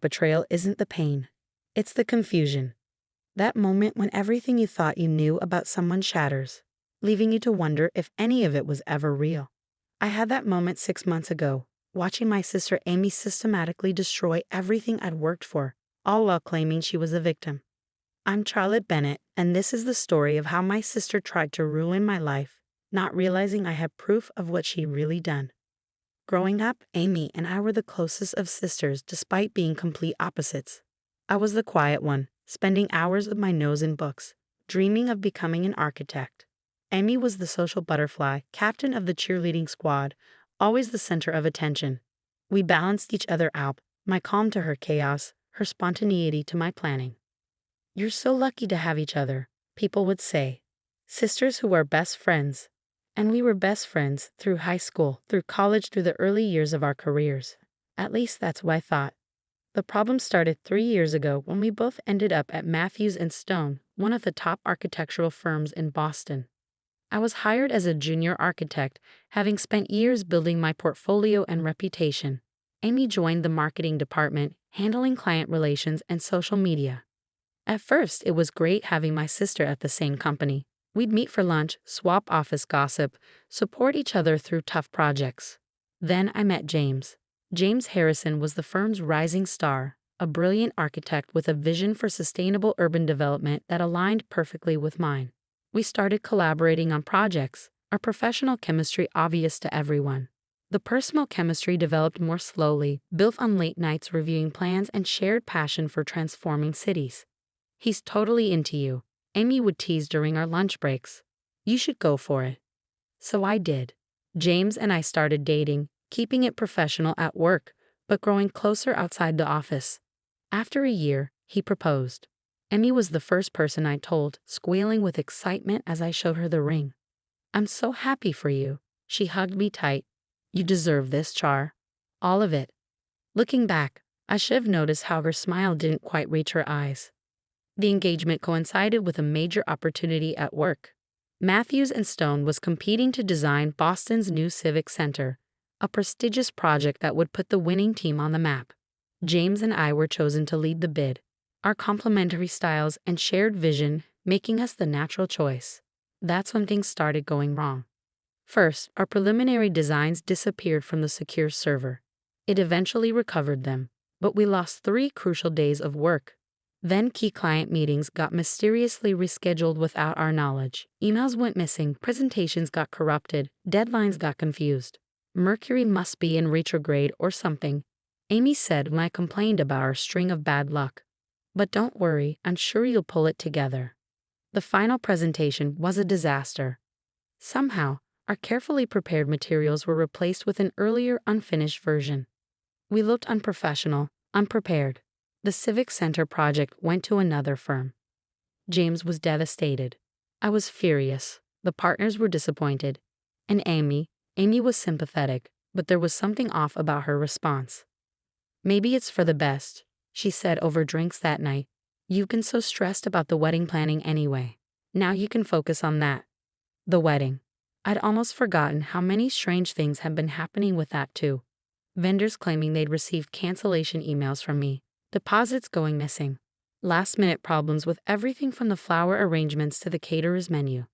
about betrayal isn't the pain, it's the confusion. That moment when everything you thought you knew about someone shatters, leaving you to wonder if any of it was ever real. I had that moment 6 months ago, watching my sister Amy systematically destroy everything I'd worked for, all while claiming she was a victim. I'm Charlotte Bennett, and this is the story of how my sister tried to ruin my life, not realizing I had proof of what she'd really done. Growing up, Amy and I were the closest of sisters despite being complete opposites. I was the quiet one, spending hours with my nose in books, dreaming of becoming an architect. Amy was the social butterfly, captain of the cheerleading squad, always the center of attention. We balanced each other out, my calm to her chaos, her spontaneity to my planning. "You're so lucky to have each other," people would say. Sisters who were best friends. And we were best friends through high school, through college, through the early years of our careers. At least that's what I thought. The problem started 3 years ago when we both ended up at Matthews and Stone, one of the top architectural firms in Boston. I was hired as a junior architect, having spent years building my portfolio and reputation. Amy joined the marketing department, handling client relations and social media. At first, it was great having my sister at the same company. We'd meet for lunch, swap office gossip, support each other through tough projects. Then I met James. James Harrison was the firm's rising star, a brilliant architect with a vision for sustainable urban development that aligned perfectly with mine. We started collaborating on projects, our professional chemistry obvious to everyone. The personal chemistry developed more slowly, built on late nights reviewing plans and shared passion for transforming cities. "He's totally into you," Amy would tease during our lunch breaks. "You should go for it." So I did. James and I started dating, keeping it professional at work, but growing closer outside the office. After a year, he proposed. Amy was the first person I told, squealing with excitement as I showed her the ring. "I'm so happy for you." She hugged me tight. "You deserve this, Char. All of it." Looking back, I should have noticed how her smile didn't quite reach her eyes. The engagement coincided with a major opportunity at work. Matthews and Stone was competing to design Boston's new Civic Center, a prestigious project that would put the winning team on the map. James and I were chosen to lead the bid, our complementary styles and shared vision making us the natural choice. That's when things started going wrong. First, our preliminary designs disappeared from the secure server. It eventually recovered them, but we lost 3 crucial days of work. Then key client meetings got mysteriously rescheduled without our knowledge. Emails went missing, presentations got corrupted, deadlines got confused. Mercury must be in retrograde or something, Amy said when I complained about our string of bad luck. But don't worry, I'm sure you'll pull it together. The final presentation was a disaster. Somehow, our carefully prepared materials were replaced with an earlier unfinished version. We looked unprofessional, unprepared. The Civic Center project went to another firm. James was devastated. I was furious. The partners were disappointed. And Amy was sympathetic, but there was something off about her response. "Maybe it's for the best," she said over drinks that night. "You've been so stressed about the wedding planning anyway. Now you can focus on that." The wedding. I'd almost forgotten how many strange things had been happening with that too. Vendors claiming they'd received cancellation emails from me, deposits going missing, last-minute problems with everything from the flower arrangements to the caterer's menu.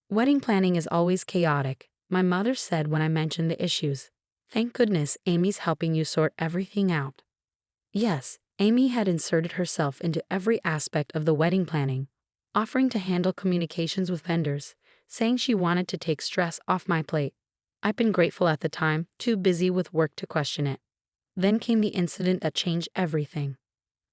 "Wedding planning is always chaotic," my mother said when I mentioned the issues. "Thank goodness Amy's helping you sort everything out." Yes, Amy had inserted herself into every aspect of the wedding planning, offering to handle communications with vendors, saying she wanted to take stress off my plate. I'd been grateful at the time, too busy with work to question it. Then came the incident that changed everything.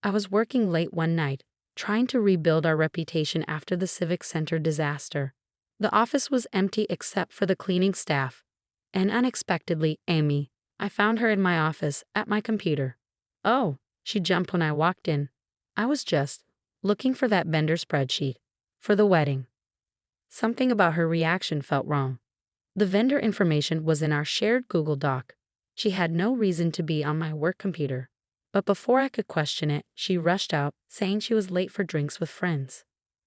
I was working late one night, trying to rebuild our reputation after the Civic Center disaster. The office was empty except for the cleaning staff. And unexpectedly, I found her in my office, at my computer. "Oh," she jumped when I walked in. "I was just looking for that vendor spreadsheet for the wedding." Something about her reaction felt wrong. The vendor information was in our shared Google Doc. She had no reason to be on my work computer. But before I could question it, she rushed out, saying she was late for drinks with friends.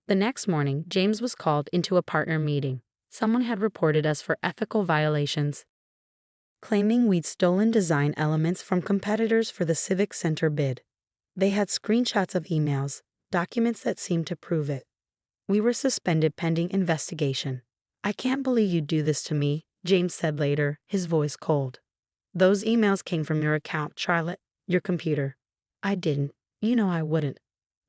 The next morning, James was called into a partner meeting. Someone had reported us for ethical violations, claiming we'd stolen design elements from competitors for the Civic Center bid. They had screenshots of emails, documents that seemed to prove it. We were suspended pending investigation. I can't believe you'd do this to me, James said later, his voice cold. Those emails came from your account, Charlotte, your computer. I didn't. You know I wouldn't.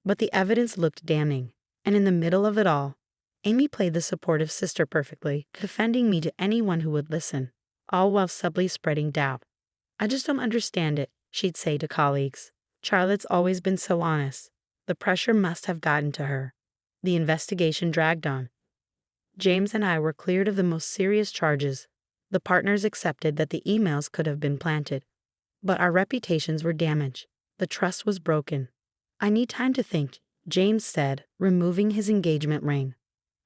But the evidence looked damning. And in the middle of it all, Amy played the supportive sister perfectly, defending me to anyone who would listen, all while subtly spreading doubt. I just don't understand it, she'd say to colleagues. Charlotte's always been so honest. The pressure must have gotten to her. The investigation dragged on. James and I were cleared of the most serious charges. The partners accepted that the emails could have been planted. But our reputations were damaged. The trust was broken. I need time to think, James said, removing his engagement ring.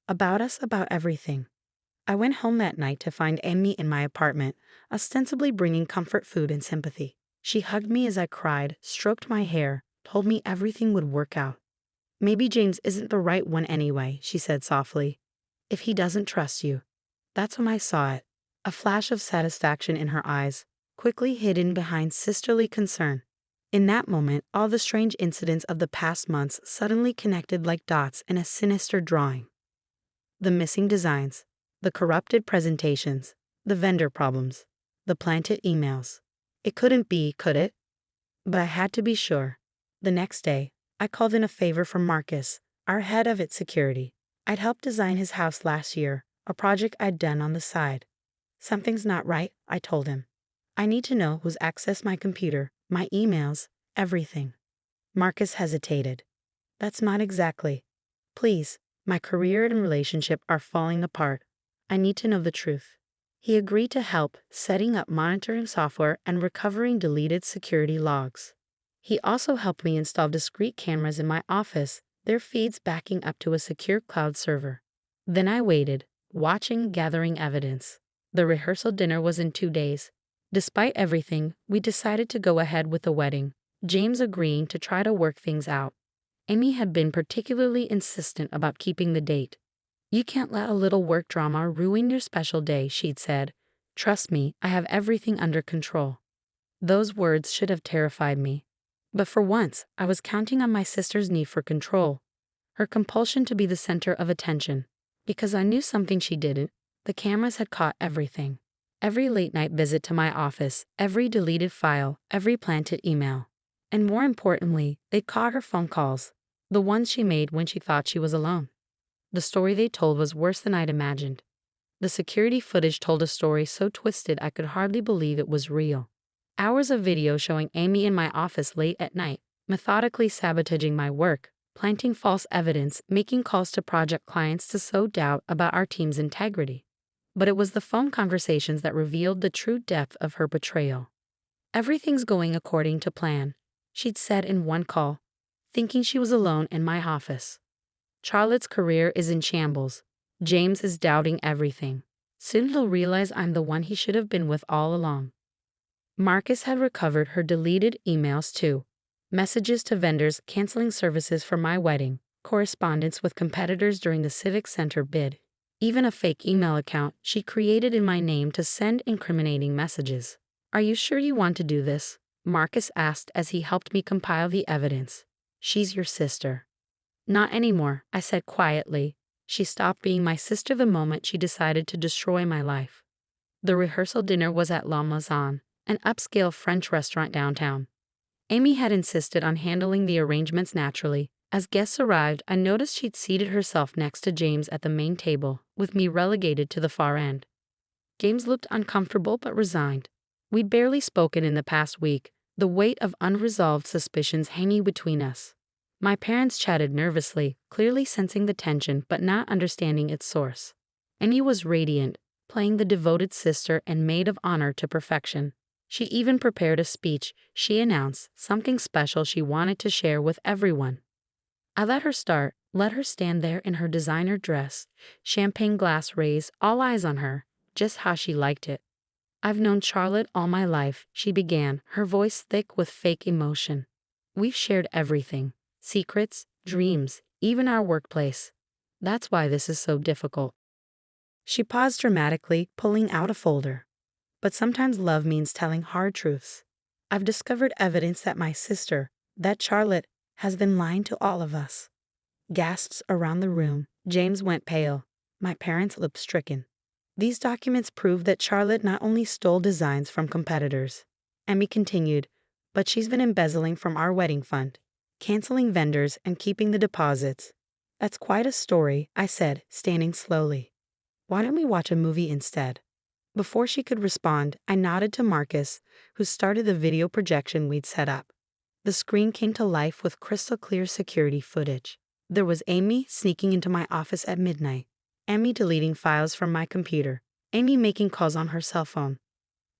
About us, about everything. I went home that night to find Amy in my apartment, ostensibly bringing comfort food and sympathy. She hugged me as I cried, stroked my hair, told me everything would work out. Maybe James isn't the right one anyway, she said softly. If he doesn't trust you. That's when I saw it. A flash of satisfaction in her eyes, quickly hidden behind sisterly concern. In that moment, all the strange incidents of the past months suddenly connected like dots in a sinister drawing. The missing designs, the corrupted presentations, the vendor problems, the planted emails. It couldn't be, could it? But I had to be sure. The next day, I called in a favor from Marcus, our head of its security. I'd helped design his house last year, a project I'd done on the side. Something's not right, I told him. I need to know who's accessed my computer, my emails, everything. Marcus hesitated. That's not exactly. Please, my career and relationship are falling apart. I need to know the truth. He agreed to help, setting up monitoring software and recovering deleted security logs. He also helped me install discrete cameras in my office, their feeds backing up to a secure cloud server. Then I waited, watching, gathering evidence. The rehearsal dinner was in 2 days. Despite everything, we decided to go ahead with the wedding, James agreeing to try to work things out. Amy had been particularly insistent about keeping the date. You can't let a little work drama ruin your special day, she'd said. Trust me, I have everything under control. Those words should have terrified me. But for once, I was counting on my sister's need for control, her compulsion to be the center of attention. Because I knew something she didn't, the cameras had caught everything. Every late-night visit to my office, every deleted file, every planted email. And more importantly, they'd caught her phone calls, the ones she made when she thought she was alone. The story they told was worse than I'd imagined. The security footage told a story so twisted I could hardly believe it was real. Hours of video showing Amy in my office late at night, methodically sabotaging my work, planting false evidence, making calls to project clients to sow doubt about our team's integrity. But it was the phone conversations that revealed the true depth of her betrayal. Everything's going according to plan, she'd said in one call, thinking she was alone in my office. Charlotte's career is in shambles. James is doubting everything. Soon he'll realize I'm the one he should have been with all along. Marcus had recovered her deleted emails too. Messages to vendors canceling services for my wedding, correspondence with competitors during the Civic Center bid, even a fake email account she created in my name to send incriminating messages. Are you sure you want to do this? Marcus asked as he helped me compile the evidence. She's your sister. Not anymore, I said quietly. She stopped being my sister the moment she decided to destroy my life. The rehearsal dinner was at La Maison, an upscale French restaurant downtown. Amy had insisted on handling the arrangements naturally. As guests arrived, I noticed she'd seated herself next to James at the main table, with me relegated to the far end. James looked uncomfortable but resigned. We'd barely spoken in the past week, the weight of unresolved suspicions hanging between us. My parents chatted nervously, clearly sensing the tension but not understanding its source. Amy was radiant, playing the devoted sister and maid of honor to perfection. She even prepared a speech, she announced, something special she wanted to share with everyone. I let her start, let her stand there in her designer dress, champagne glass raised, all eyes on her, just how she liked it. I've known Charlotte all my life, she began, her voice thick with fake emotion. We've shared everything. Secrets, dreams, even our workplace. That's why this is so difficult. She paused dramatically, pulling out a folder. But sometimes love means telling hard truths. I've discovered evidence that my sister, That Charlotte has been lying to all of us. Gasps around the room. James went pale. My parents looked stricken. These documents prove that Charlotte not only stole designs from competitors, Emmy continued, but she's been embezzling from our wedding fund, canceling vendors and keeping the deposits. That's quite a story, I said, standing slowly. Why don't we watch a movie instead? Before she could respond, I nodded to Marcus, who started the video projection we'd set up. The screen came to life with crystal clear security footage. There was Amy sneaking into my office at midnight, Amy deleting files from my computer, Amy making calls on her cell phone.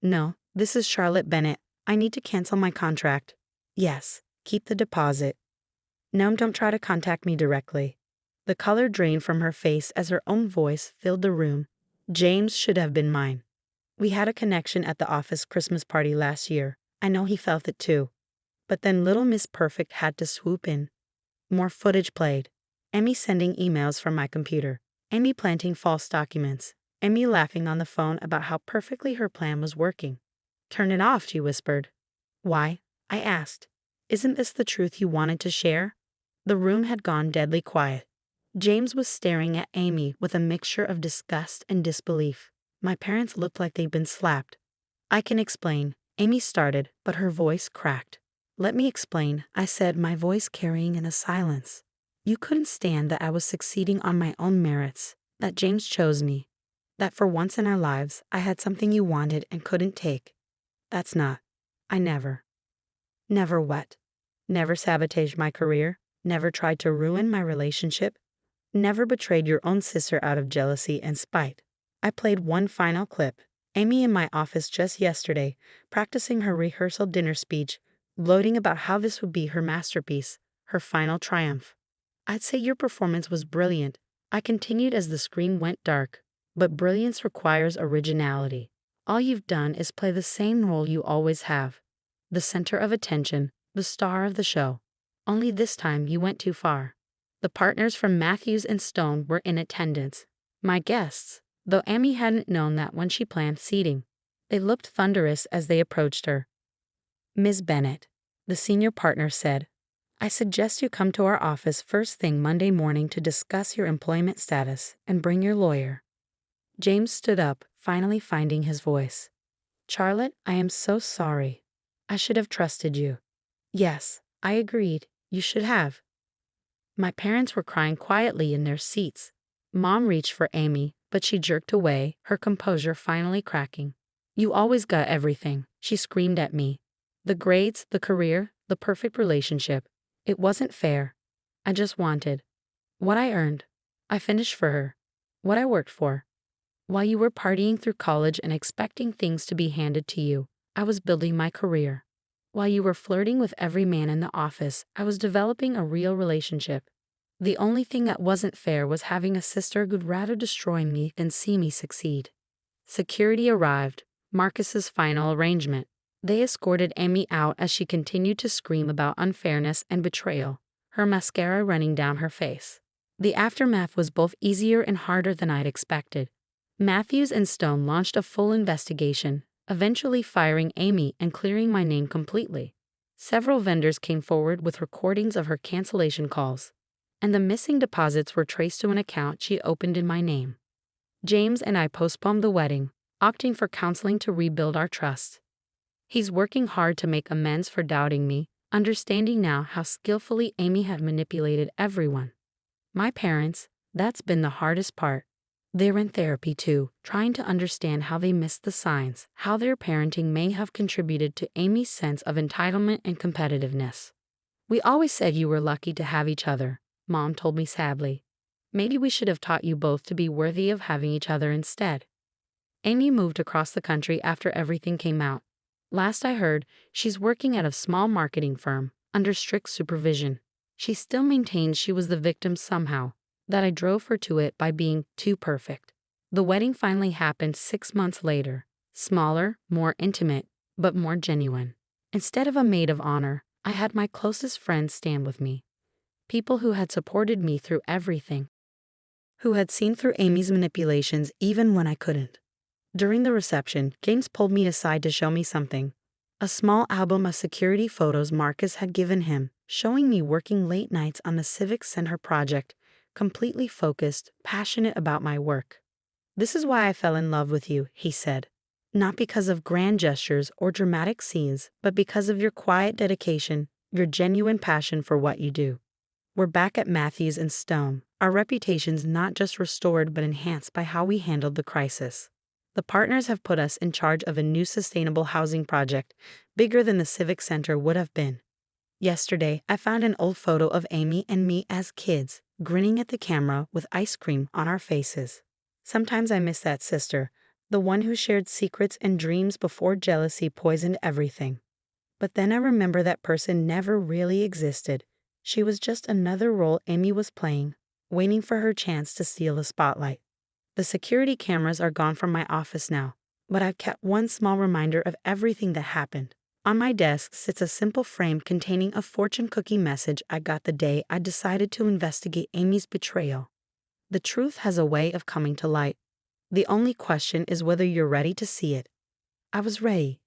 No, this is Charlotte Bennett. I need to cancel my contract. Yes, keep the deposit. No, don't try to contact me directly. The color drained from her face as her own voice filled the room. James should have been mine. We had a connection at the office Christmas party last year. I know he felt it too. But then little Miss Perfect had to swoop in. More footage played. Emmy sending emails from my computer. Emmy planting false documents. Emmy laughing on the phone about how perfectly her plan was working. Turn it off, she whispered. Why? I asked. Isn't this the truth you wanted to share? The room had gone deadly quiet. James was staring at Amy with a mixture of disgust and disbelief. My parents looked like they'd been slapped. I can explain, Amy started, but her voice cracked. Let me explain, I said, my voice carrying in a silence. You couldn't stand that I was succeeding on my own merits, that James chose me, that for once in our lives I had something you wanted and couldn't take. That's not. I never. Never what? Never sabotaged my career, never tried to ruin my relationship, never betrayed your own sister out of jealousy and spite. I played one final clip. Amy in my office just yesterday, practicing her rehearsal dinner speech, gloating about how this would be her masterpiece, her final triumph. I'd say your performance was brilliant, I continued as the screen went dark, but brilliance requires originality. All you've done is play the same role you always have. The center of attention, the star of the show. Only this time you went too far. The partners from Matthews and Stone were in attendance. My guests, though Amy hadn't known that when she planned seating. They looked thunderous as they approached her. Ms. Bennett, the senior partner said, I suggest you come to our office first thing Monday morning to discuss your employment status and bring your lawyer. James stood up, finally finding his voice. Charlotte, I am so sorry. I should have trusted you. Yes, I agreed. You should have. My parents were crying quietly in their seats. Mom reached for Amy, but she jerked away, her composure finally cracking. You always got everything, she screamed at me. The grades, the career, the perfect relationship. It wasn't fair. I just wanted what I earned. I finished for her. What I worked for. While you were partying through college and expecting things to be handed to you, I was building my career. While you were flirting with every man in the office, I was developing a real relationship. The only thing that wasn't fair was having a sister who'd rather destroy me than see me succeed. Security arrived, Marcus's final arrangement. They escorted Amy out as she continued to scream about unfairness and betrayal, her mascara running down her face. The aftermath was both easier and harder than I'd expected. Matthews and Stone launched a full investigation, eventually firing Amy and clearing my name completely. Several vendors came forward with recordings of her cancellation calls, and the missing deposits were traced to an account she opened in my name. James and I postponed the wedding, opting for counseling to rebuild our trust. He's working hard to make amends for doubting me, understanding now how skillfully Amy had manipulated everyone. My parents, that's been the hardest part. They're in therapy too, trying to understand how they missed the signs, how their parenting may have contributed to Amy's sense of entitlement and competitiveness. We always said you were lucky to have each other, Mom told me sadly. Maybe we should have taught you both to be worthy of having each other instead. Amy moved across the country after everything came out. Last I heard, she's working at a small marketing firm, under strict supervision. She still maintains she was the victim somehow, that I drove her to it by being too perfect. The wedding finally happened 6 months later, smaller, more intimate, but more genuine. Instead of a maid of honor, I had my closest friends stand with me. People who had supported me through everything. Who had seen through Amy's manipulations even when I couldn't. During the reception, James pulled me aside to show me something. A small album of security photos Marcus had given him, showing me working late nights on the Civic Center project, completely focused, passionate about my work. "This is why I fell in love with you," he said. "Not because of grand gestures or dramatic scenes, but because of your quiet dedication, your genuine passion for what you do." We're back at Matthews and Stone, our reputations not just restored but enhanced by how we handled the crisis. The partners have put us in charge of a new sustainable housing project, bigger than the Civic Center would have been. Yesterday, I found an old photo of Amy and me as kids, grinning at the camera with ice cream on our faces. Sometimes I miss that sister, the one who shared secrets and dreams before jealousy poisoned everything. But then I remember that person never really existed. She was just another role Amy was playing, waiting for her chance to steal the spotlight. The security cameras are gone from my office now, but I've kept one small reminder of everything that happened. On my desk sits a simple frame containing a fortune cookie message I got the day I decided to investigate Amy's betrayal. The truth has a way of coming to light. The only question is whether you're ready to see it. I was ready.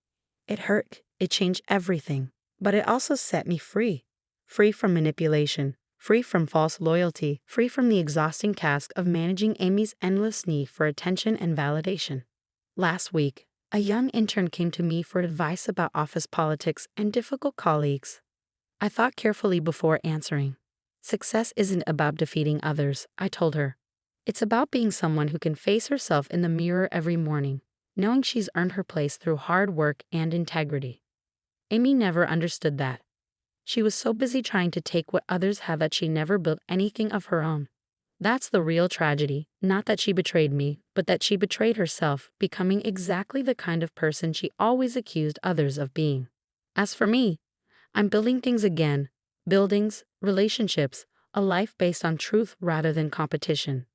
It hurt, it changed everything, but it also set me free. Free from manipulation, free from false loyalty, free from the exhausting task of managing Amy's endless need for attention and validation. Last week, a young intern came to me for advice about office politics and difficult colleagues. I thought carefully before answering. Success isn't about defeating others, I told her. It's about being someone who can face herself in the mirror every morning, knowing she's earned her place through hard work and integrity. Amy never understood that. She was so busy trying to take what others have that she never built anything of her own. That's the real tragedy, not that she betrayed me, but that she betrayed herself, becoming exactly the kind of person she always accused others of being. As for me, I'm building things again, buildings, relationships, a life based on truth rather than competition.